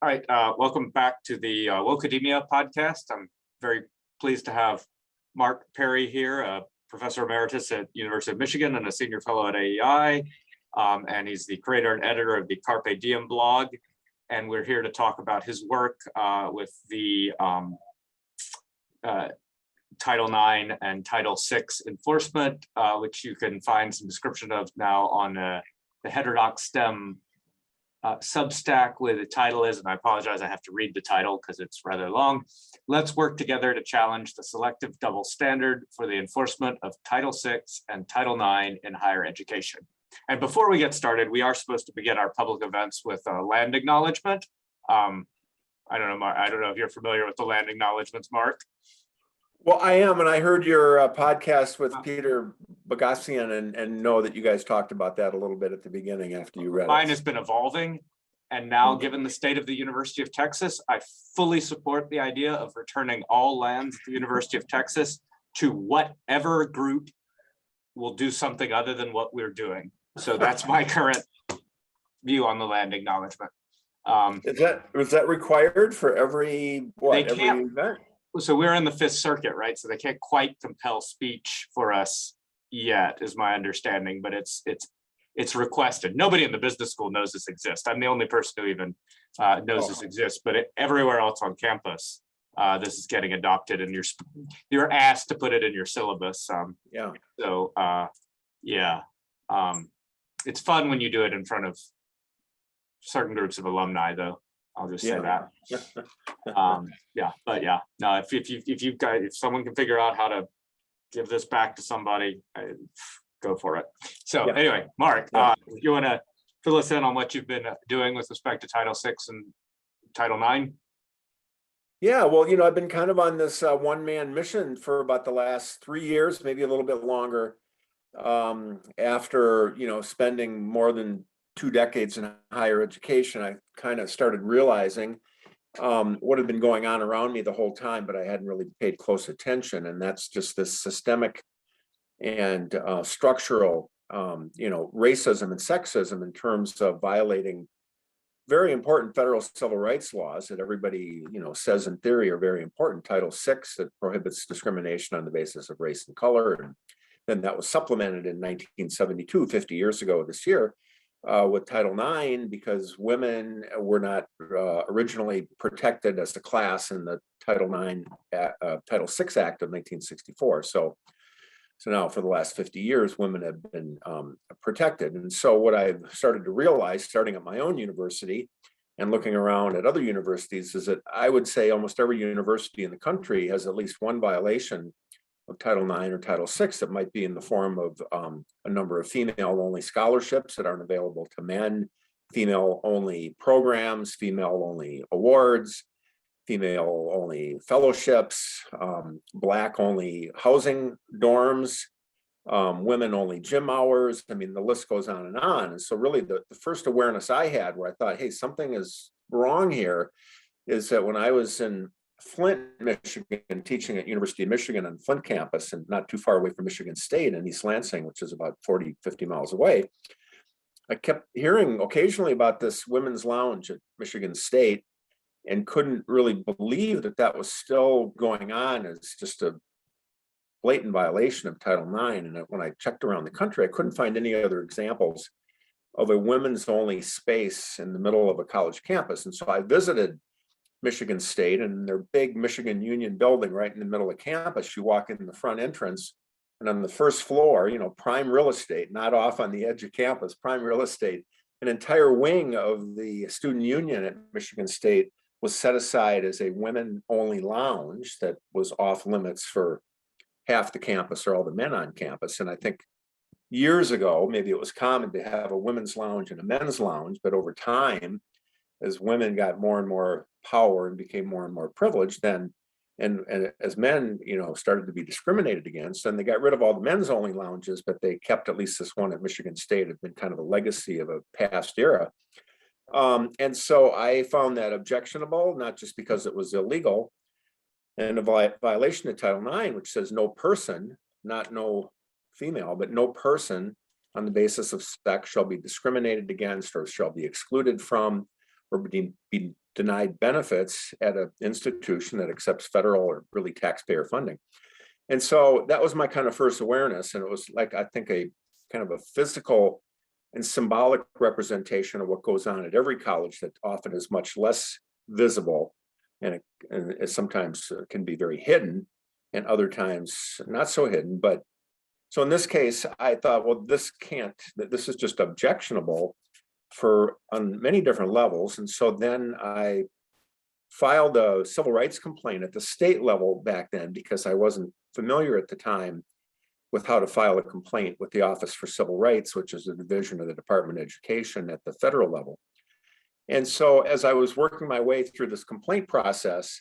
All right, welcome back to the Woke-ademia podcast. I'm very pleased to have Mark Perry here, a professor emeritus at University of Michigan and a senior fellow at AEI. And he's the creator and editor of the Carpe Diem blog. And we're here to talk about his work with the Title IX and Title VI enforcement, which you can find some description of now on the Heterodox STEM Substack, where the title is, and I apologize, I have to read the title because it's rather long. Let's work together to challenge the selective double standard for the enforcement of Title VI and Title IX in higher education. And before we get started, we are supposed to begin our public events with a land acknowledgement. I don't know, Mark, I don't know if you're familiar with the land acknowledgements, Mark. Well, I am, and I heard your podcast with Peter Boghossian and know that you guys talked about that a little bit at the beginning after you read Mine it. has been evolving, and now, given the state of the University of Texas, I fully support the idea of returning all lands at the University of Texas to whatever group will do something other than what we're doing. So that's my current view on the land acknowledgement. Was that required for every event? So we're in the Fifth Circuit, right? So they can't quite compel speech for us yet, is my understanding, but it's requested. Nobody in the business school knows this exists. I'm the only person who even knows this exists, but everywhere else on campus, this is getting adopted, and you're asked to put it in your syllabus. Yeah. So it's fun when you do it in front of certain groups of alumni, though. I'll just say that. No, if someone can figure out how to give this back to somebody, go for it. So anyway, Mark, if you want to fill us in on what you've been doing with respect to Title VI and Title IX. Yeah, well, I've been kind of on this one-man mission for about the last 3 years, maybe a little bit longer, after, spending more than 2 decades in higher education. I kind of started realizing what had been going on around me the whole time, but I hadn't really paid close attention. And that's just this systemic and structural, racism and sexism in terms of violating very important federal civil rights laws that everybody, says in theory are very important. Title VI that prohibits discrimination on the basis of race and color. And then that was supplemented in 1972, 50 years ago this year, with Title IX, because women were not originally protected as a class in the Title VI Act of 1964. So now for the last 50 years, women have been protected. And so what I've started to realize, starting at my own university and looking around at other universities, is that I would say almost every university in the country has at least one violation of Title IX or Title VI that might be in the form of a number of female-only scholarships that aren't available to men, female-only programs, female-only awards, female-only fellowships, Black-only housing dorms, women-only gym hours. I mean, the list goes on. And so really the first awareness I had where I thought, hey, something is wrong here, is that when I was in Flint, Michigan, teaching at University of Michigan on Flint campus, and not too far away from Michigan State in East Lansing, which is about 40, 50 miles away, I kept hearing occasionally about this women's lounge at Michigan State and couldn't really believe that that was still going on as just a blatant violation of Title IX. And when I checked around the country, I couldn't find any other examples of a women's only space in the middle of a college campus. And so I visited Michigan State and their big Michigan Union building right in the middle of campus. You walk in the front entrance, and on the first floor, prime real estate, not off on the edge of campus, prime real estate, an entire wing of the student union at Michigan State was set aside as a women-only lounge that was off limits for half the campus or all the men on campus. And I think years ago, maybe it was common to have a women's lounge and a men's lounge, but over time, as women got more and more power and became more and more privileged, then and as men, started to be discriminated against, then they got rid of all the men's only lounges, but they kept at least this one at Michigan State. Had been kind of a legacy of a past era. And so I found that objectionable, not just because it was illegal and a violation of Title IX, which says no person, not no female, but no person on the basis of sex shall be discriminated against or shall be excluded from or be denied benefits at an institution that accepts federal or really taxpayer funding. And so that was my kind of first awareness. And it was like, I think, a kind of a physical and symbolic representation of what goes on at every college that often is much less visible, and it sometimes can be very hidden, and other times not so hidden. But so in this case, I thought, well, this is just objectionable on many different levels. And so then I filed a civil rights complaint at the state level back then, because I wasn't familiar at the time with how to file a complaint with the Office for Civil Rights, which is a division of the Department of Education at the federal level. And so as I was working my way through this complaint process,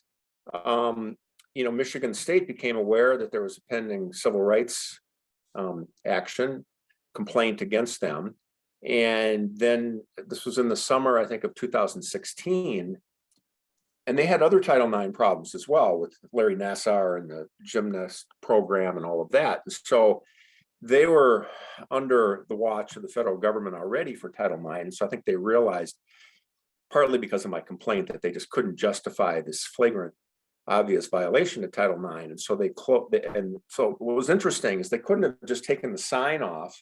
Michigan State became aware that there was a pending civil rights complaint against them. And then this was in the summer, I think, of 2016. And they had other Title IX problems as well, with Larry Nassar and the gymnast program and all of that. And so they were under the watch of the federal government already for Title IX. So I think they realized, partly because of my complaint, that they just couldn't justify this flagrant, obvious violation of Title IX. And so they closed. And so what was interesting is they couldn't have just taken the sign off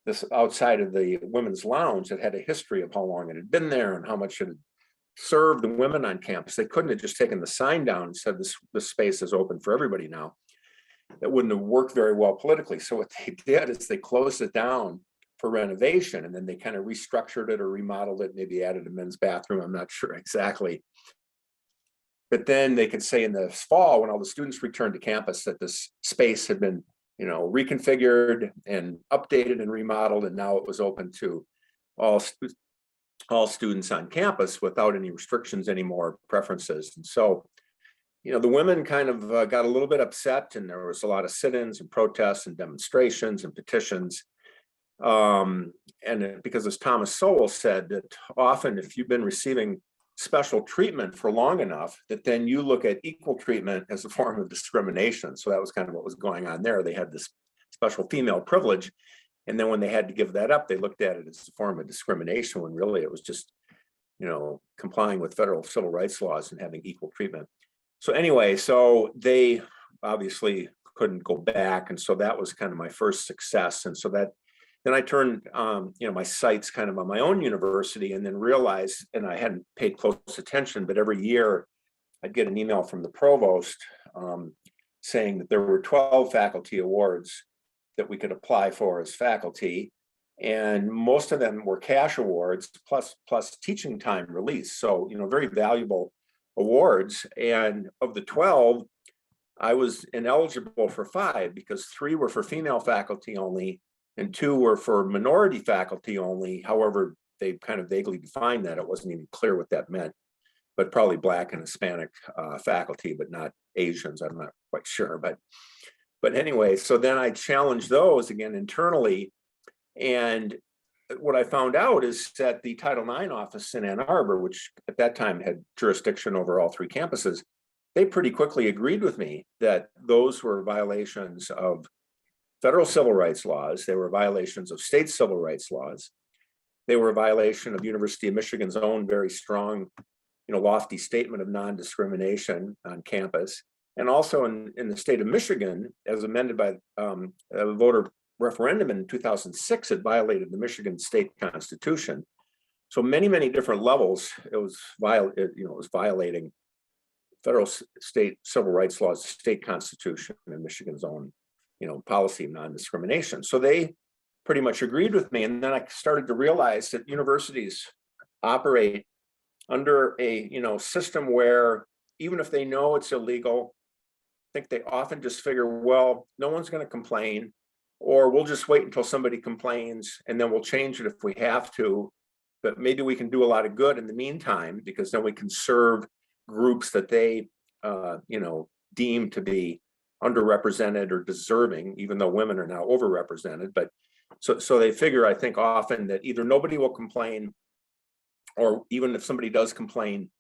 this outside of the women's lounge that had a history of how long it had been there and how much it had served the women on campus. They couldn't have just taken the sign down and said this space is open for everybody now. That wouldn't have worked very well politically. So what they did is they closed it down for renovation, and then they kind of restructured it or remodeled it, maybe added a men's bathroom. I'm not sure exactly. But then they could say in the fall, when all the students returned to campus, that this space had been, reconfigured and updated and remodeled, and now it was open to all students on campus without any restrictions anymore, preferences. And so, the women kind of got a little bit upset, and there was a lot of sit-ins and protests and demonstrations and petitions. Because, as Thomas Sowell said, that often if you've been receiving special treatment for long enough, that then you look at equal treatment as a form of discrimination. So that was kind of what was going on there. They had this special female privilege, and then when they had to give that up, they looked at it as a form of discrimination, when really it was just, complying with federal civil rights laws and having equal treatment. So anyway, so they obviously couldn't go back. And so that was kind of my first success. And so then I turned, my sights kind of on my own university, and then realized, and I hadn't paid close attention, but every year I'd get an email from the provost saying that there were 12 faculty awards that we could apply for as faculty. And most of them were cash awards plus teaching time release. So, very valuable awards. And of the 12, I was ineligible for 5, because 3 were for female faculty only, and 2 were for minority faculty only. However, they kind of vaguely defined that. It wasn't even clear what that meant, but probably Black and Hispanic faculty, but not Asians. I'm not quite sure. But anyway, so then I challenged those again internally. And what I found out is that the Title IX office in Ann Arbor, which at that time had jurisdiction over all 3 campuses, they pretty quickly agreed with me that those were violations of federal civil rights laws. They were violations of state civil rights laws. They were a violation of University of Michigan's own very strong, lofty statement of non-discrimination on campus. And also in the state of Michigan, as amended by a voter referendum in 2006, it violated the Michigan state constitution. So many different levels, it was violating federal state civil rights laws, the state constitution, and Michigan's own, policy of non-discrimination. So they pretty much agreed with me. And then I started to realize that universities operate under a, system where even if they know it's illegal, I think they often just figure, well, no one's going to complain, or we'll just wait until somebody complains and then we'll change it if we have to. But maybe we can do a lot of good in the meantime, because then we can serve groups that they, deem to be underrepresented or deserving, even though women are now overrepresented. But so they figure, I think, often that either nobody will complain, or even if somebody does complain,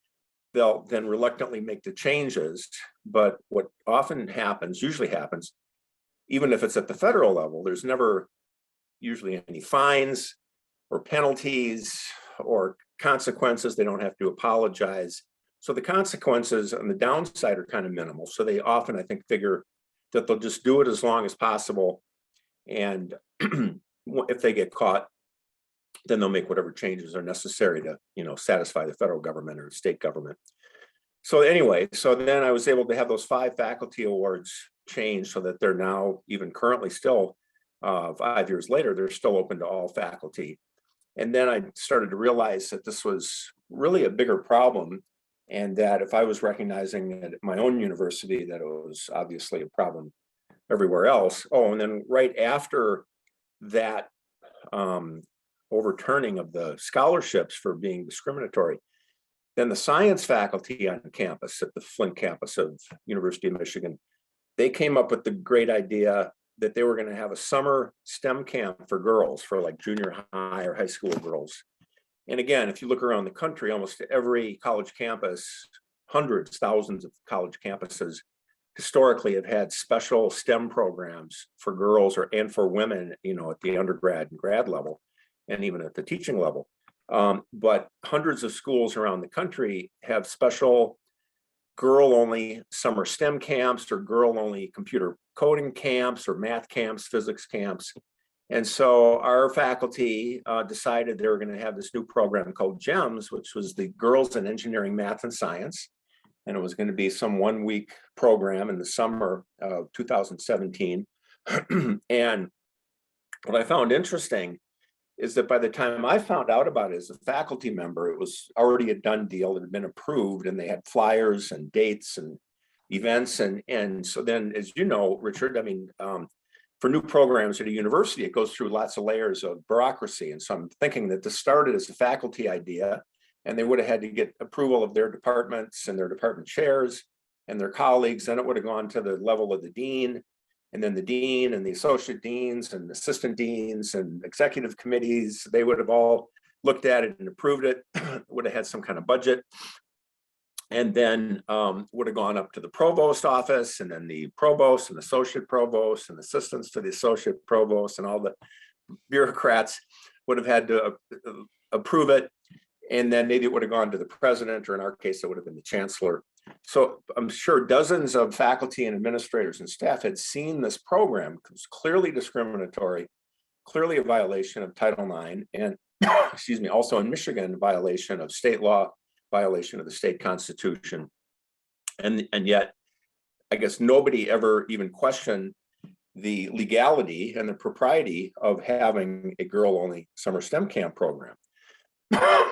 they'll then reluctantly make the changes. But what usually happens, even if it's at the federal level, there's never usually any fines or penalties or consequences. They don't have to apologize. So the consequences on the downside are kind of minimal. So they often, I think, figure that they'll just do it as long as possible. And if they get caught, then they'll make whatever changes are necessary to, satisfy the federal government or state government. So anyway, so then I was able to have those 5 faculty awards changed so that they're now, even currently still, 5 years later, they're still open to all faculty. And then I started to realize that this was really a bigger problem, and that if I was recognizing at my own university that it was obviously a problem everywhere else. Oh, and then right after that overturning of the scholarships for being discriminatory, then the science faculty on campus at the Flint campus of University of Michigan, they came up with the great idea that they were going to have a summer STEM camp for girls, for like junior high or high school girls. And again, if you look around the country, almost every college campus, hundreds, thousands of college campuses historically have had special STEM programs for girls and for women, at the undergrad and grad level, and even at the teaching level. But hundreds of schools around the country have special girl-only summer STEM camps, or girl-only computer coding camps, or math camps, physics camps. And so our faculty decided they were going to have this new program called GEMS, which was the Girls in Engineering, Math, and Science. And it was going to be some 1-week program in the summer of 2017. And what I found interesting is that by the time I found out about it as a faculty member, it was already a done deal. It had been approved, and they had flyers and dates and events. And so then, as you know, Richard, for new programs at a university, it goes through lots of layers of bureaucracy. And so I'm thinking that this started as a faculty idea, and they would have had to get approval of their departments and their department chairs and their colleagues. Then it would have gone to the level of the dean, and then the dean and the associate deans and assistant deans and executive committees. They would have all looked at it and approved it, would have had some kind of budget. And then would have gone up to the provost office, and then the provost and associate provost and assistants to the associate provost, and all the bureaucrats would have had to approve it. And then maybe it would have gone to the president, or in our case, it would have been the chancellor. So I'm sure dozens of faculty and administrators and staff had seen this program. It was clearly discriminatory, clearly a violation of Title IX, and excuse me, also in Michigan, a violation of state law, violation of the state constitution. And yet, I guess nobody ever even questioned the legality and the propriety of having a girl-only summer STEM camp program.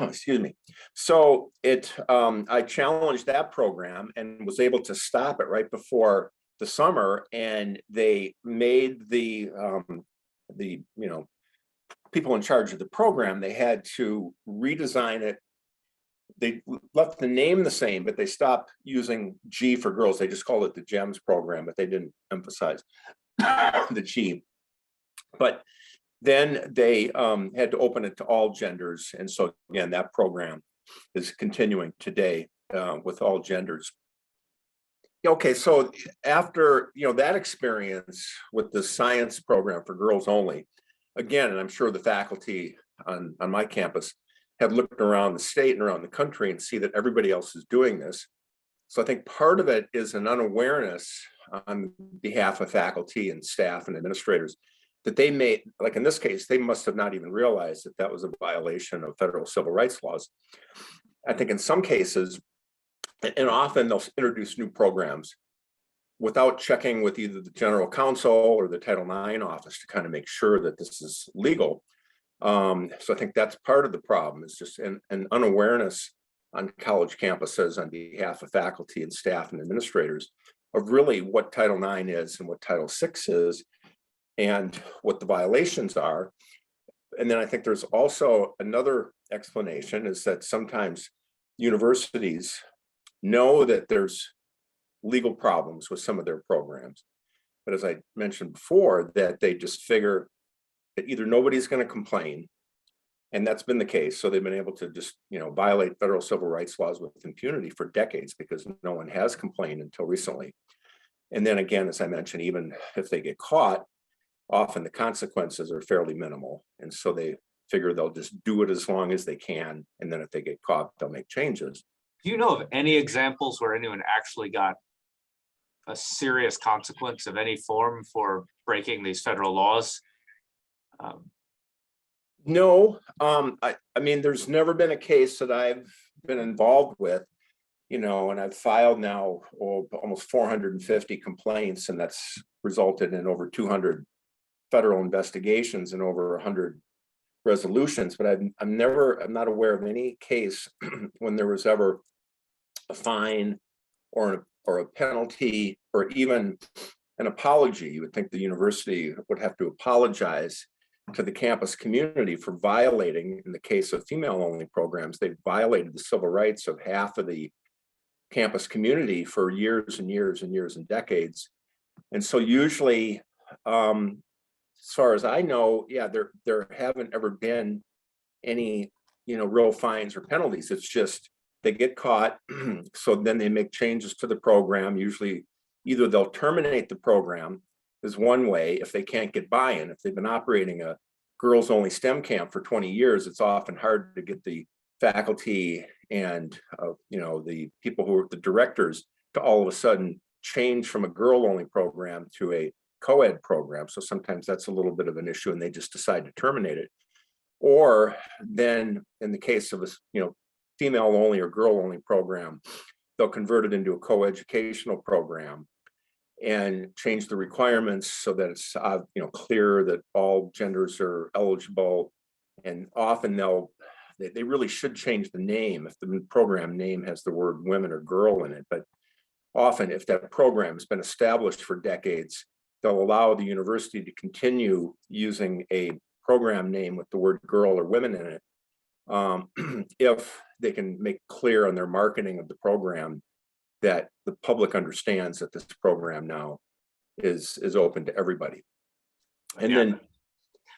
Excuse me. So I challenged that program and was able to stop it right before the summer. And they made the people in charge of the program, they had to redesign it. They left the name the same, but they stopped using G for girls. They just called it the GEMS program, but they didn't emphasize the G. But then they had to open it to all genders. And so again, that program is continuing today with all genders. Okay, so after that experience with the science program for girls only, again, and I'm sure the faculty on my campus have looked around the state and around the country and see that everybody else is doing this. So I think part of it is an unawareness on behalf of faculty and staff and administrators that they may, like in this case, they must have not even realized that that was a violation of federal civil rights laws. I think in some cases, and often they'll introduce new programs without checking with either the general counsel or the Title IX office to kind of make sure that this is legal. So I think that's part of the problem, is just an unawareness on college campuses on behalf of faculty and staff and administrators of really what Title IX is and what Title VI is and what the violations are. And then I think there's also another explanation, is that sometimes universities know that there's legal problems with some of their programs. But as I mentioned before, that they just figure that either nobody's going to complain, and that's been the case. So they've been able to just, violate federal civil rights laws with impunity for decades because no one has complained until recently. And then again, as I mentioned, even if they get caught, often the consequences are fairly minimal. And so they figure they'll just do it as long as they can. And then if they get caught, they'll make changes. Do you know of any examples where anyone actually got a serious consequence of any form for breaking these federal laws? No, I mean, there's never been a case that I've been involved with, and I've filed now almost 450 complaints, and that's resulted in over 200 federal investigations and over 100 resolutions. But I'm not aware of any case when there was ever a fine or a penalty or even an apology. You would think the university would have to apologize to the campus community for violating, in the case of female-only programs, they violated the civil rights of half of the campus community for years and years and years and decades. And so usually, as far as I know, yeah, there haven't ever been any, real fines or penalties. It's just they get caught, so then they make changes to the program. Usually, either they'll terminate the program is one way if they can't get buy-in. If they've been operating a girls-only STEM camp for 20 years, it's often hard to get the faculty and the people who are the directors to all of a sudden change from a girl-only program to a co-ed program. So sometimes that's a little bit of an issue, and they just decide to terminate it. Or then, in the case of a female-only or girl-only program, they'll convert it into a co-educational program and change the requirements so that it's clear that all genders are eligible. And often they really should change the name if the program name has the word women or girl in it. But often, if that program has been established for decades, they'll allow the university to continue using a program name with the word girl or women in it, if they can make clear on their marketing of the program that the public understands that this program now is open to everybody. And then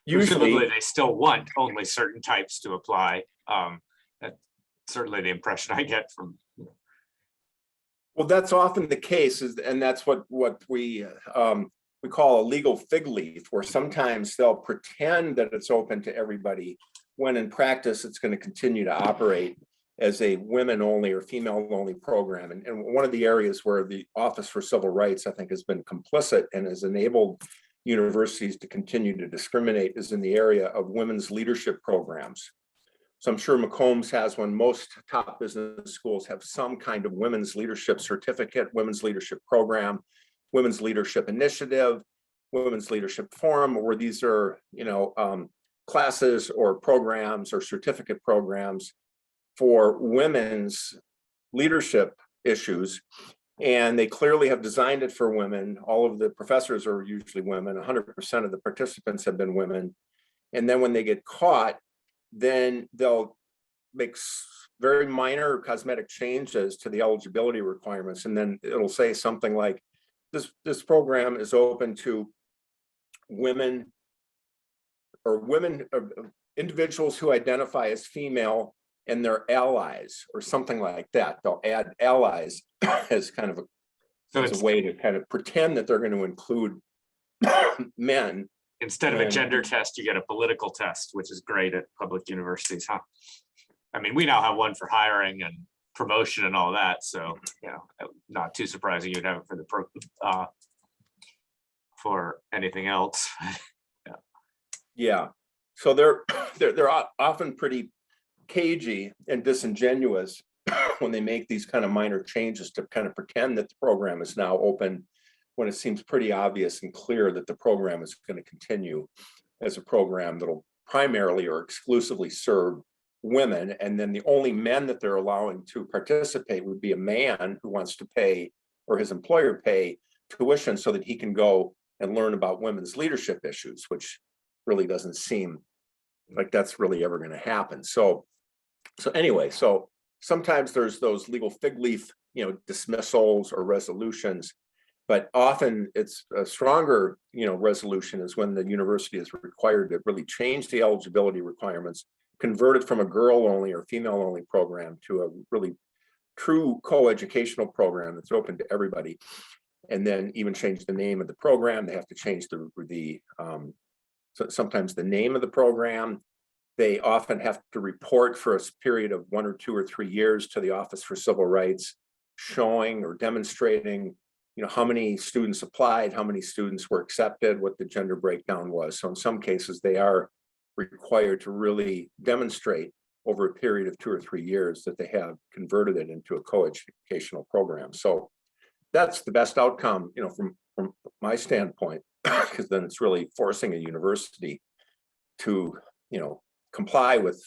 presumably usually they still want only certain types to apply. That's certainly the impression I get from. Well, that's often the case, and that's what we call a legal fig leaf, where sometimes they'll pretend that it's open to everybody, when in practice it's going to continue to operate as a women-only or female-only program. And one of the areas where the Office for Civil Rights, I think, has been complicit and has enabled universities to continue to discriminate is in the area of women's leadership programs. So I'm sure McCombs has one. Most top business schools have some kind of women's leadership certificate, women's leadership program, women's leadership initiative, women's leadership forum, where these are, classes or programs or certificate programs for women's leadership issues. And they clearly have designed it for women. All of the professors are usually women. 100% of the participants have been women. And then when they get caught, then they'll make very minor cosmetic changes to the eligibility requirements. And then it'll say something like, this program is open to women or individuals who identify as female and their allies, or something like that. They'll add allies as kind of a way to kind of pretend that they're going to include men. Instead of a gender test, you get a political test, which is great at public universities, huh? I mean, we now have one for hiring and promotion and all that, so not too surprising you'd have it for the for anything else. Yeah. So they're often pretty cagey and disingenuous when they make these kind of minor changes to kind of pretend that the program is now open, when it seems pretty obvious and clear that the program is going to continue as a program that'll primarily or exclusively serve women. And then the only men that they're allowing to participate would be a man who wants to pay, or his employer pay, tuition so that he can go and learn about women's leadership issues, which really doesn't seem like that's really ever going to happen. So anyway, so sometimes there's those legal fig leaf, dismissals or resolutions, but often it's a stronger, resolution is when the university is required to really change the eligibility requirements, convert it from a girl-only or female-only program to a really true co-educational program that's open to everybody, and then even change the name of the program. They have to change sometimes the name of the program. They often have to report for a period of 1 or 2 or 3 years to the Office for Civil Rights, showing or demonstrating, how many students applied, how many students were accepted, what the gender breakdown was. So in some cases, they are required to really demonstrate over a period of 2 or 3 years that they have converted it into a co-educational program. So that's the best outcome, from my standpoint, because then it's really forcing a university to, comply with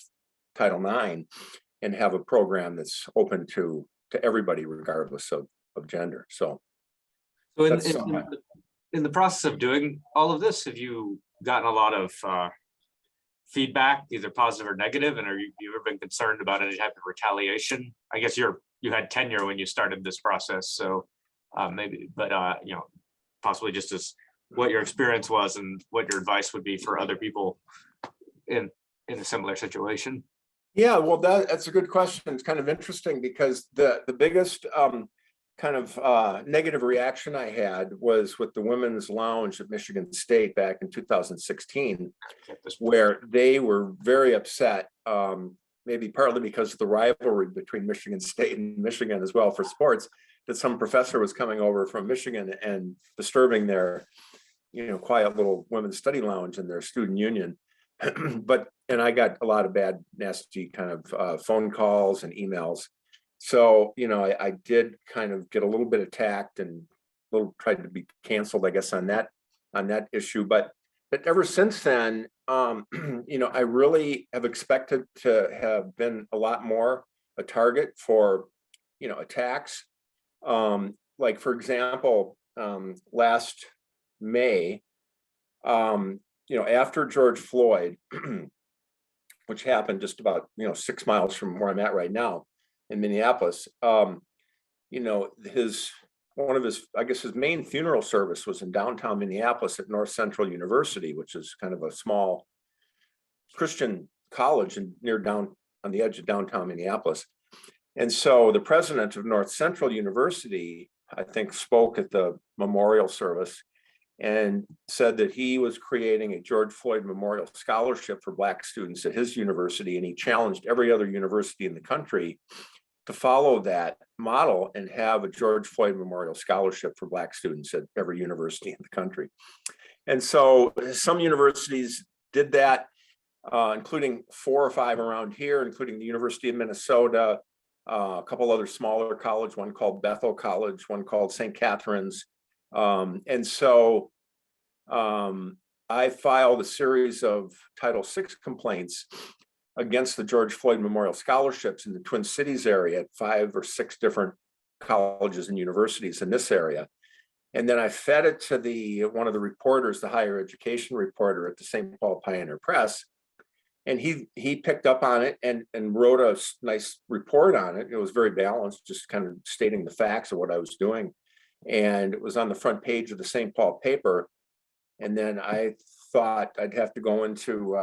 Title IX and have a program that's open to everybody regardless of gender. So that's in the process of doing all of this, have you gotten a lot of feedback, either positive or negative, and you ever been concerned about any type of retaliation? I guess you had tenure when you started this process, so maybe, but possibly just as what your experience was and what your advice would be for other people in a similar situation. Yeah, well, that's a good question. It's kind of interesting because the biggest kind of negative reaction I had was with the women's lounge at Michigan State back in 2016, where they were very upset, maybe partly because of the rivalry between Michigan State and Michigan as well for sports, that some professor was coming over from Michigan and disturbing their, quiet little women's study lounge in their student union. And I got a lot of bad, nasty kind of phone calls and emails. So, I did kind of get a little bit attacked and tried to be canceled, I guess, on that issue. But ever since then, I really have expected to have been a lot more a target for, attacks. Like, for example, last May, after George Floyd, which happened just about 6 miles from where I'm at right now in Minneapolis, his main funeral service was in downtown Minneapolis at North Central University, which is kind of a small Christian college and on the edge of downtown Minneapolis. And so the president of North Central University, I think, spoke at the memorial service and said that he was creating a George Floyd Memorial Scholarship for Black students at his university, and he challenged every other university in the country to follow that model and have a George Floyd Memorial Scholarship for Black students at every university in the country. And so some universities did that, including 4 or 5 around here, including the University of Minnesota, a couple other smaller colleges, one called Bethel College, one called St. Catherine's. And so I filed a series of Title VI complaints against the George Floyd Memorial Scholarships in the Twin Cities area at 5 or 6 different colleges and universities in this area. And then I fed it to one of the reporters, the higher education reporter at the St. Paul Pioneer Press. And he picked up on it and wrote a nice report on it. It was very balanced, just kind of stating the facts of what I was doing. And it was on the front page of the St. Paul paper. And then I thought I'd have to go into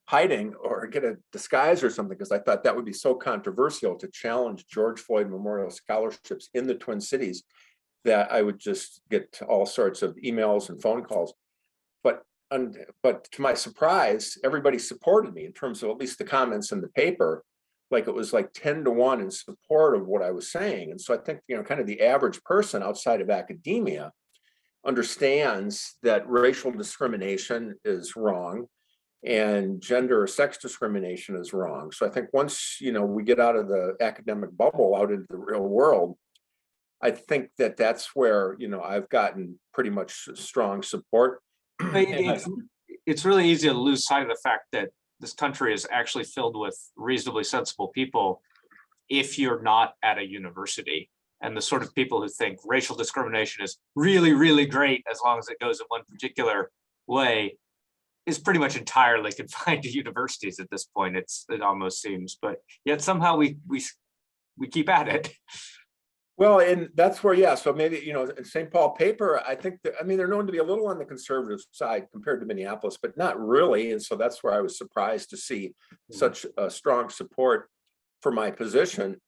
hiding or get a disguise or something, because I thought that would be so controversial to challenge George Floyd Memorial Scholarships in the Twin Cities that I would just get all sorts of emails and phone calls. But to my surprise, everybody supported me in terms of at least the comments in the paper. Like, it was like 10 to 1 in support of what I was saying. And so I think, kind of the average person outside of academia understands that racial discrimination is wrong and gender or sex discrimination is wrong. So I think once, we get out of the academic bubble out into the real world, I think that that's where, I've gotten pretty much strong support. It's really easy to lose sight of the fact that this country is actually filled with reasonably sensible people if you're not at a university. And the sort of people who think racial discrimination is really, really great as long as it goes in one particular way is pretty much entirely confined to universities at this point. It almost seems, but yet somehow we keep at it. Well, and that's where, yeah. So maybe, in St. Paul paper, I think they're known to be a little on the conservative side compared to Minneapolis, but not really. And so that's where I was surprised to see such a strong support for my position.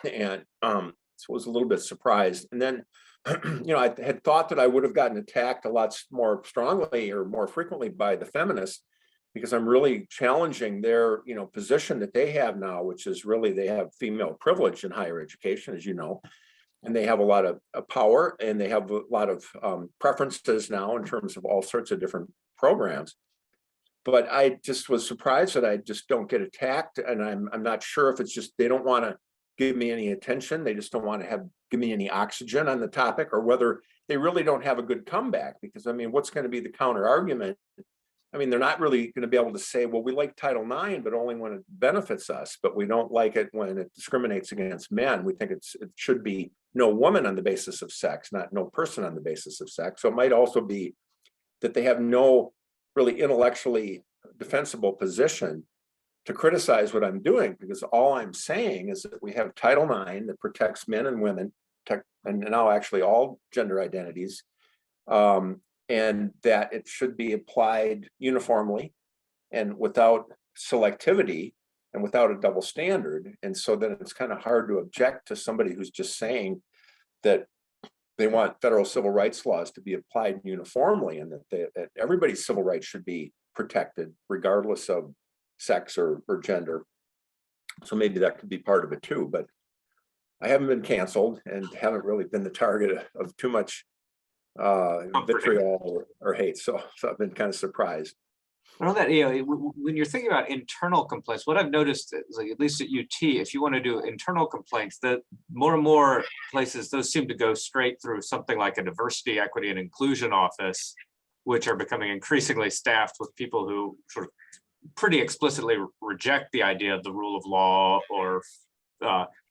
And so was a little bit surprised. And then, I had thought that I would have gotten attacked a lot more strongly or more frequently by the feminists. because I'm really challenging their, position that they have now, which is really, they have female privilege in higher education, as you know, and they have a lot of power, and they have a lot of preferences now in terms of all sorts of different programs. But I just was surprised that I just don't get attacked, and I'm not sure if it's just they don't want to give me any attention. They just don't want to give me any oxygen on the topic, or whether they really don't have a good comeback. Because I mean, what's going to be the counter argument? I mean, they're not really going to be able to say, well, we like Title IX, but only when it benefits us, but we don't like it when it discriminates against men. We think it should be no woman on the basis of sex, not no person on the basis of sex. So it might also be that they have no really intellectually defensible position to criticize what I'm doing, because all I'm saying is that we have Title IX that protects men and women, and now actually all gender identities, and that it should be applied uniformly and without selectivity and without a double standard. And so then it's kind of hard to object to somebody who's just saying that they want federal civil rights laws to be applied uniformly, and that everybody's civil rights should be protected regardless of sex or gender. So maybe that could be part of it too, but I haven't been canceled and haven't really been the target of too much vitriol or hate. So I've been kind of surprised. But on that, when you're thinking about internal complaints, what I've noticed is, like, at least at UT, if you want to do internal complaints, that more and more places, those seem to go straight through something like a diversity, equity, and inclusion office, which are becoming increasingly staffed with people who sort of pretty explicitly reject the idea of the rule of law or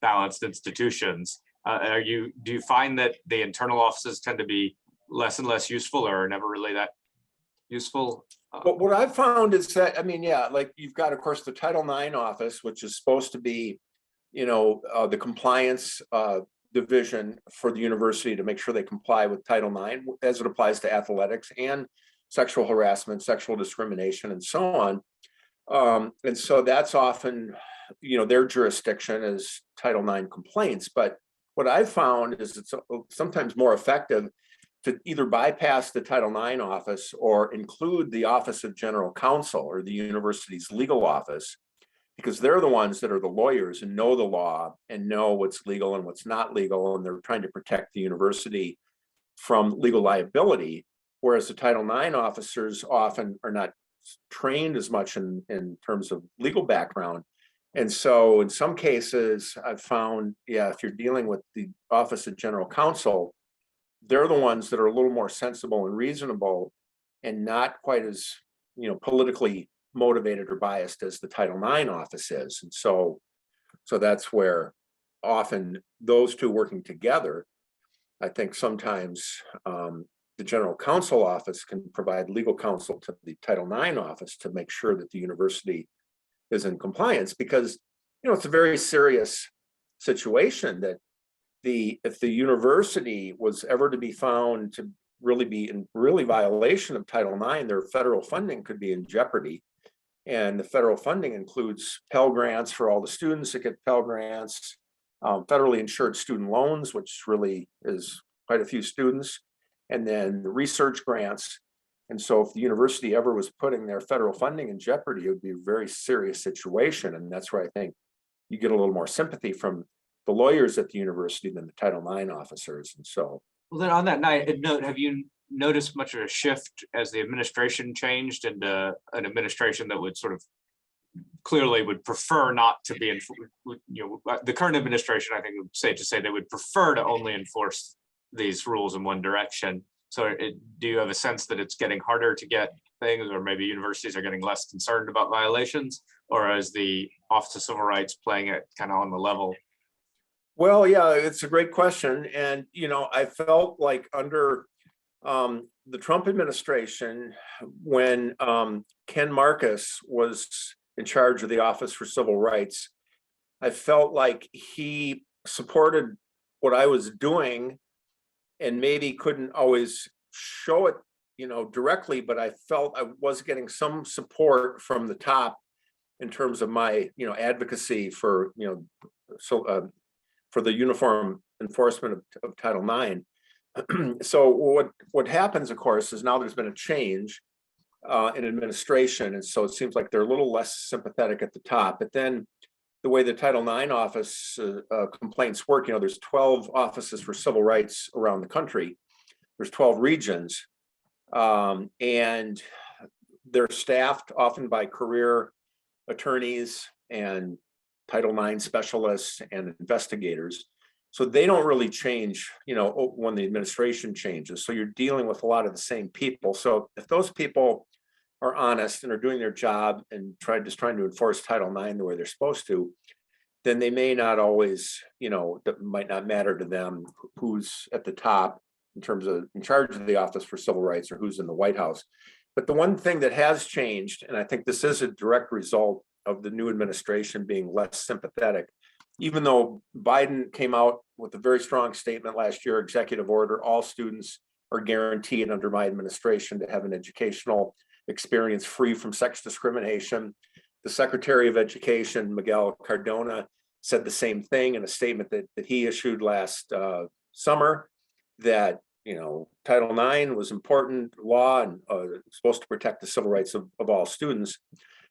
balanced institutions. Do you find that the internal offices tend to be less and less useful, or never really that useful? But what I've found is that, I mean, yeah, like you've got, of course, the Title IX office, which is supposed to be, the compliance division for the university to make sure they comply with Title IX as it applies to athletics and sexual harassment, sexual discrimination, and so on. And so that's often, their jurisdiction is Title IX complaints. But what I've found is it's sometimes more effective to either bypass the Title IX office or include the Office of General Counsel or the university's legal office, because they're the ones that are the lawyers and know the law and know what's legal and what's not legal, and they're trying to protect the university from legal liability, whereas the Title IX officers often are not trained as much in terms of legal background. And so in some cases, I've found, if you're dealing with the Office of General Counsel, they're the ones that are a little more sensible and reasonable and not quite as, politically motivated or biased as the Title IX office is. And so that's where often those two working together, I think sometimes the General Counsel office can provide legal counsel to the Title IX office to make sure that the university is in compliance, because, it's a very serious situation that if the university was ever to be found to really be in violation of Title IX, their federal funding could be in jeopardy. And the federal funding includes Pell Grants for all the students that get Pell Grants, federally insured student loans, which really is quite a few students, and then the research grants. And so if the university ever was putting their federal funding in jeopardy, it would be a very serious situation. And that's where I think you get a little more sympathy from the lawyers at the university than the Title IX officers. And so, well, then on that note, have you noticed much of a shift as the administration changed into an administration that would sort of clearly would prefer not to be the current administration, I think it would safe to say they would prefer to only enforce these rules in one direction. So do you have a sense that it's getting harder to get things, or maybe universities are getting less concerned about violations, or is the Office of Civil Rights playing it kind of on the level? Well, yeah, it's a great question. And, I felt like under the Trump administration, when Ken Marcus was in charge of the Office for Civil Rights, I felt like he supported what I was doing and maybe couldn't always show it, directly, but I felt I was getting some support from the top in terms of my, advocacy for, for the uniform enforcement of Title IX. So what happens, of course, is now there's been a change, in administration. And so it seems like they're a little less sympathetic at the top. But then the way the Title IX office complaints work, there's 12 offices for civil rights around the country. There's 12 regions, and they're staffed often by career attorneys and Title IX specialists and investigators. So they don't really change, when the administration changes. So you're dealing with a lot of the same people. So if those people are honest and are doing their job and trying to enforce Title IX the way they're supposed to, then they may not always, that might not matter to them who's at the top in terms of in charge of the Office for Civil Rights or who's in the White House. But the one thing that has changed, and I think this is a direct result of the new administration being less sympathetic, even though Biden came out with a very strong statement last year, executive order, all students are guaranteed under my administration to have an educational experience free from sex discrimination. The Secretary of Education, Miguel Cardona, said the same thing in a statement that he issued last summer, that Title IX was important law and supposed to protect the civil rights of all students.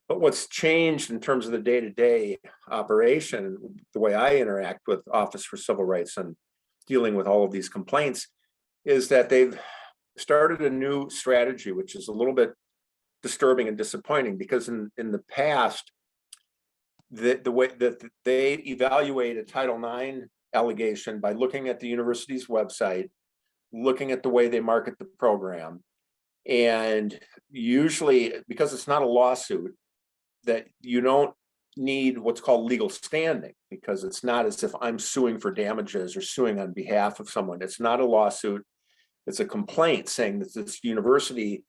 But what's changed in terms of the day-to-day operation, the way I interact with Office for Civil Rights and dealing with all of these complaints, is that they've started a new strategy, which is a little bit disturbing and disappointing, because in the past, the way that they evaluate a Title IX allegation by looking at the university's website, looking at the way they market the program, and usually, because it's not a lawsuit, that you don't need what's called legal standing, because it's not as if I'm suing for damages or suing on behalf of someone. It's not a lawsuit. It's a complaint saying that this university,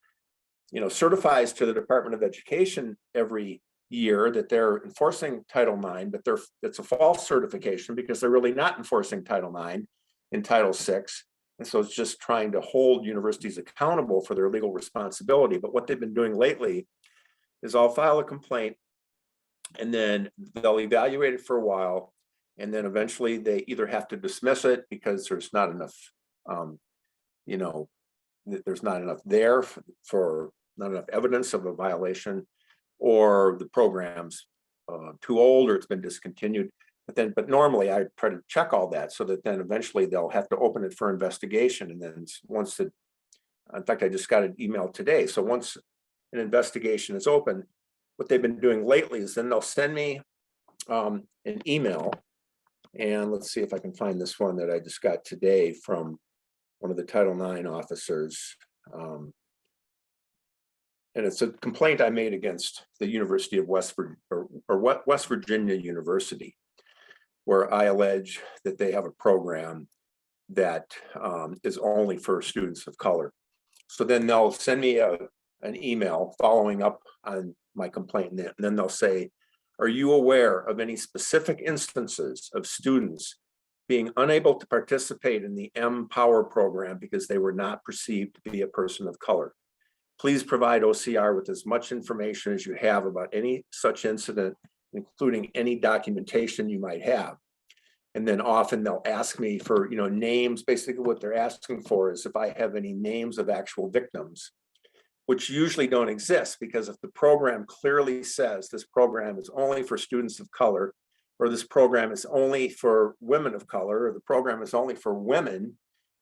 certifies to the Department of Education every year that they're enforcing Title IX, but it's a false certification because they're really not enforcing Title IX in Title VI. And so it's just trying to hold universities accountable for their legal responsibility. But what they've been doing lately is I'll file a complaint, and then they'll evaluate it for a while, and then eventually they either have to dismiss it because there's not enough, there's not enough there for not enough evidence of a violation, or the program's too old or it's been discontinued. But normally I try to check all that so that then eventually they'll have to open it for investigation. And then in fact, I just got an email today. So once an investigation is open, what they've been doing lately is then they'll send me an email, and let's see if I can find this one that I just got today from one of the Title IX officers. And it's a complaint I made against the University of West Virginia University, where I allege that they have a program that is only for students of color. So then they'll send me an email following up on my complaint, and then they'll say, are you aware of any specific instances of students being unable to participate in the M-Power program because they were not perceived to be a person of color? Please provide OCR with as much information as you have about any such incident, including any documentation you might have. And then often they'll ask me for, names. Basically what they're asking for is if I have any names of actual victims, which usually don't exist, because if the program clearly says this program is only for students of color, or this program is only for women of color, or the program is only for women,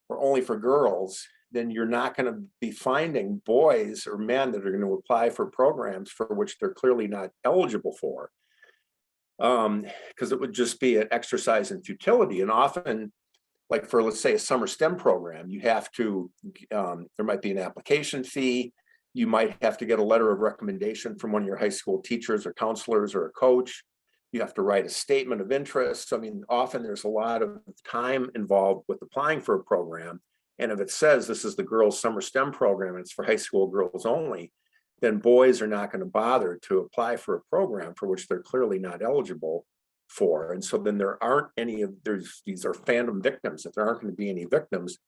or only for girls, then you're not going to be finding boys or men that are going to apply for programs for which they're clearly not eligible for. Because it would just be an exercise in futility. And often, like for, let's say, a summer STEM program, you have to, there might be an application fee. You might have to get a letter of recommendation from one of your high school teachers or counselors or a coach. You have to write a statement of interest. I mean, often there's a lot of time involved with applying for a program. And if it says this is the girls' summer STEM program, and it's for high school girls only, then boys are not going to bother to apply for a program for which they're clearly not eligible for. And so then there aren't any of, these are phantom victims, if there aren't going to be any victims.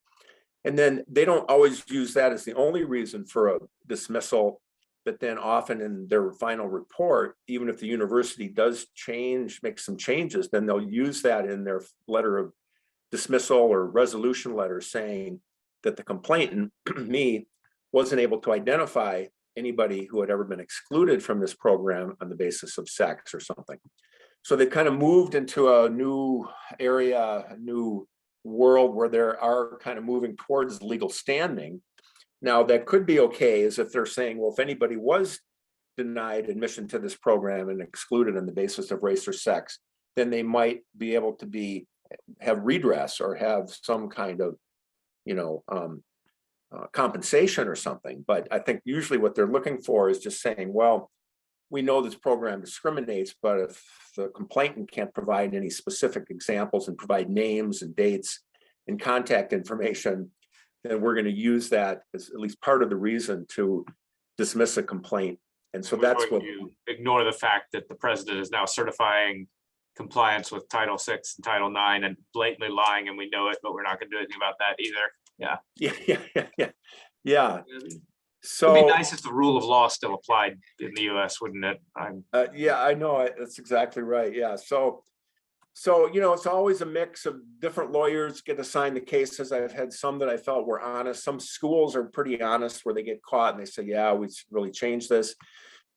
And then they don't always use that as the only reason for a dismissal, but then often in their final report, even if the university does make some changes, then they'll use that in their letter of dismissal or resolution letter saying that the complainant, me, wasn't able to identify anybody who had ever been excluded from this program on the basis of sex or something. So they kind of moved into a new area, a new world where they are kind of moving towards legal standing. Now, that could be okay, is if they're saying, well, if anybody was denied admission to this program and excluded on the basis of race or sex, then they might be able to have redress or have some kind of, compensation or something. But I think usually what they're looking for is just saying, well, we know this program discriminates, but if the complainant can't provide any specific examples and provide names and dates and contact information, then we're going to use that as at least part of the reason to dismiss a complaint. And so that's what you ignore the fact that the president is now certifying compliance with Title VI and Title IX and blatantly lying, and we know it, but we're not going to do anything about that either. Yeah. So it'd be nice if the rule of law still applied in the US, wouldn't it? Yeah, I know. That's exactly right. Yeah. So, it's always a mix of different lawyers get assigned the cases. I've had some that I felt were honest. Some schools are pretty honest where they get caught and they say, yeah, we really changed this.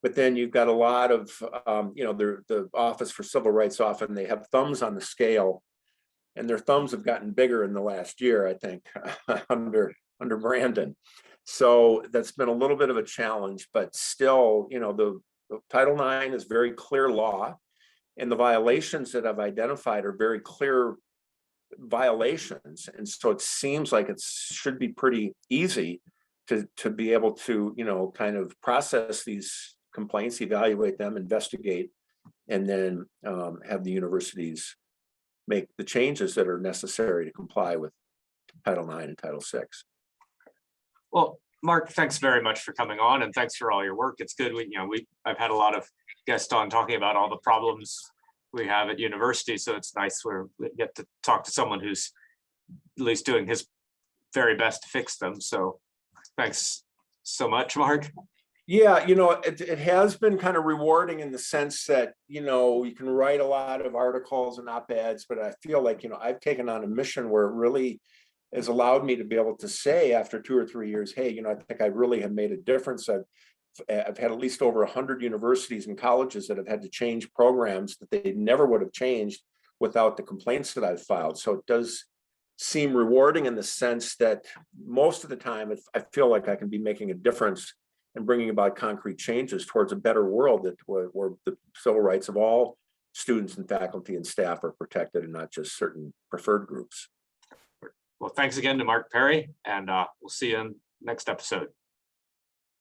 But then you've got a lot of, the Office for Civil Rights, often they have thumbs on the scale, and their thumbs have gotten bigger in the last year, I think, under Brandon. So that's been a little bit of a challenge, but still, the Title IX is very clear law, and the violations that I've identified are very clear violations. And so it seems like it should be pretty easy to be able to, kind of process these complaints, evaluate them, investigate, and then have the universities make the changes that are necessary to comply with Title IX and Title VI. Well, Mark, thanks very much for coming on, and thanks for all your work. It's good. I've had a lot of guests on talking about all the problems we have at university, so it's nice we get to talk to someone who's at least doing his very best to fix them. So thanks so much, Mark. Yeah, it has been kind of rewarding in the sense that, you can write a lot of articles and op-eds, but I feel like, I've taken on a mission where it really has allowed me to be able to say after 2 or 3 years, hey, I think I really have made a difference. I've had at least over 100 universities and colleges that have had to change programs that they never would have changed without the complaints that I've filed. So it does seem rewarding in the sense that most of the time, I feel like I can be making a difference and bringing about concrete changes towards a better world where the civil rights of all students and faculty and staff are protected and not just certain preferred groups. Well, thanks again to Mark Perry, and we'll see you in next episode.